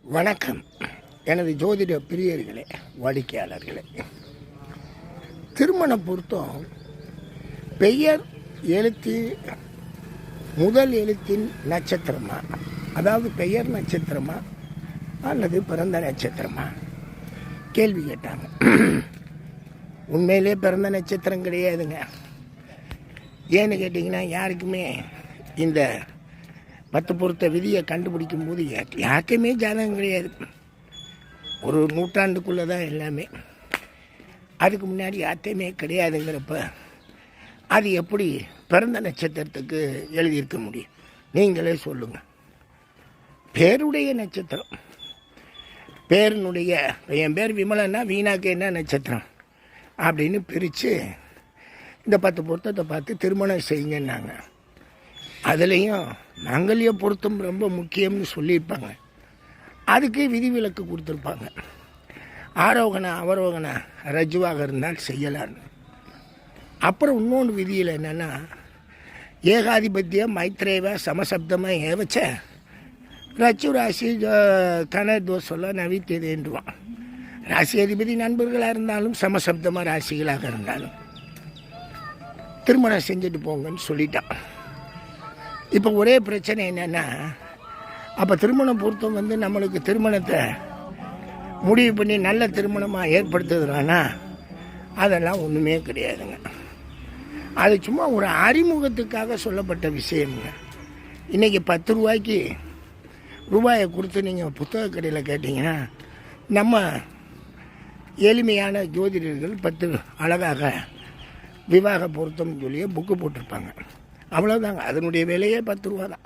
வணக்கம். எனது ஜோதிட பிரியர்களே, வாடிக்கையாளர்களே, திருமண பொருத்தம் பெயர் எழுத்து முதல் எழுத்தின் நட்சத்திரமா, அதாவது பெயர் நட்சத்திரமா அல்லது பிறந்த நட்சத்திரமா கேள்வி கேட்டாங்க. உண்மையிலே பிறந்த நட்சத்திரம் கிடையாதுங்க. ஏன்னு கேட்டிங்கன்னா, யாருக்குமே இந்த 10 பொருத்த விதியை கண்டுபிடிக்கும் போது யாருக்குமே ஜாதகம் கிடையாது. ஒரு நூற்றாண்டுக்குள்ளே தான் எல்லாமே. அதுக்கு முன்னாடி யார்த்தையுமே கிடையாதுங்கிறப்ப அது எப்படி பிறந்த நட்சத்திரத்துக்கு எழுதியிருக்க முடியும்? நீங்களே சொல்லுங்கள். பேருடைய நட்சத்திரம், பேருனுடைய என் பேர் விமலன்னா வீணாக்கு என்ன நட்சத்திரம் அப்படின்னு பிரித்து இந்த 10 பொருத்தத்தை பார்த்து திருமணம் செய்யுங்கன்னாங்க. அதுலேயும் மங்கல்ய பொருத்தம் ரொம்ப முக்கியம்னு சொல்லியிருப்பாங்க. அதுக்கு விதிவிலக்கு கொடுத்துருப்பாங்க. ஆரோகணா அவரோகணா ரஜுவாக இருந்தால் செய்யலான்னு. அப்புறம் இன்னொன்று விதியில் என்னென்னா, ஏகாதிபத்தியம் மைத்ரேவ சமசப்தமாக ஏவச்ச ரச்சு ராசி கணதோசெல்லாம் நவித்ததுன்றுவான். ராசி அதிபதி நண்பர்களாக இருந்தாலும் சமசப்தமாக ராசிகளாக இருந்தாலும் திருமணம் செஞ்சுட்டு போங்கன்னு சொல்லிட்டான். இப்போ ஒரே பிரச்சனை என்னென்னா, அப்போ திருமண பொருத்தம் நம்மளுக்கு திருமணத்தை முடிவு பண்ணி நல்ல திருமணமாக ஏற்படுத்துதுனா அதெல்லாம் ஒன்றுமே கிடையாதுங்க. அது சும்மா ஒரு அறிமுகத்துக்காக சொல்லப்பட்ட விஷயமுங்க. இன்றைக்கி 10 ரூபாயை கொடுத்து நீங்கள் புத்தக கடையில் கேட்டிங்கன்னா, நம்ம எளிமையான ஜோதிடர்கள் 10 அழகாக விவாக பொருத்தம்னு சொல்லி புக்கு போட்டிருப்பாங்க. அவ்வளோதாங்க. அதனுடைய விலையே 10 ரூபா தான்.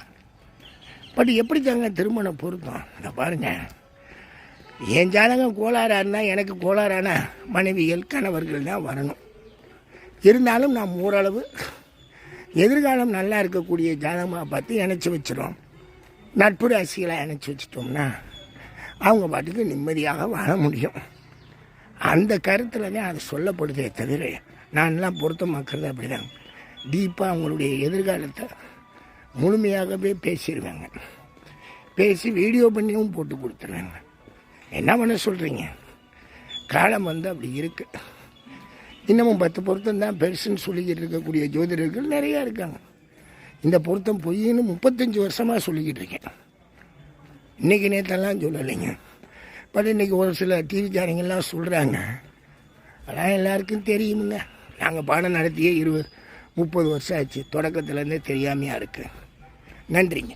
பட் எப்படி தாங்க திருமண பொருத்தம்? இதை பாருங்கள், என் ஜாதகம் கோளாறாக இருந்தால் எனக்கு கோளாறான மனைவிகள் கணவர்கள் தான் வரணும். இருந்தாலும் நாம் ஓரளவு எதிர்காலம் நல்லா இருக்கக்கூடிய ஜாதகமாக பார்த்து இணைச்சி வச்சிடும். நட்பு ராசிகளை இணைச்சி வச்சிட்டோம்னா அவங்க பாட்டுக்கு நிம்மதியாக வாழ முடியும். அந்த கருத்தில் தான் அது சொல்லப்படுதே தவிர, நான்லாம் பொருத்தமாக்குறது அப்படி தான். டீப்பாக அவங்களுடைய எதிர்காலத்தை முழுமையாகவே பேசிடுவாங்க. பேசி வீடியோ பண்ணியும் போட்டு கொடுத்துருவாங்க. என்ன பண்ண சொல்கிறீங்க? காலம் அப்படி இருக்குது. இன்னமும் 10 பொருத்தம் தான் பெருசுன்னு சொல்லிக்கிட்டு இருக்கக்கூடிய ஜோதிடர்கள் நிறையா இருக்காங்க. இந்த பொருத்தம் பொய்ன்னு 35 வருஷமாக சொல்லிக்கிட்டு இருக்கேன். இன்றைக்கி நேற்றெல்லாம் சொல்லலைங்க. பட் இன்றைக்கி ஒரு சில டிவிக்காரங்கெல்லாம் சொல்கிறாங்க. அதான் எல்லாருக்கும் தெரியுமுங்க. நாங்கள் பாடம் நடத்தியே 20-30 வருஷம் ஆச்சு. தொடக்கத்துலேருந்தே தெரியாமையாக இருக்குது. நன்றிங்க.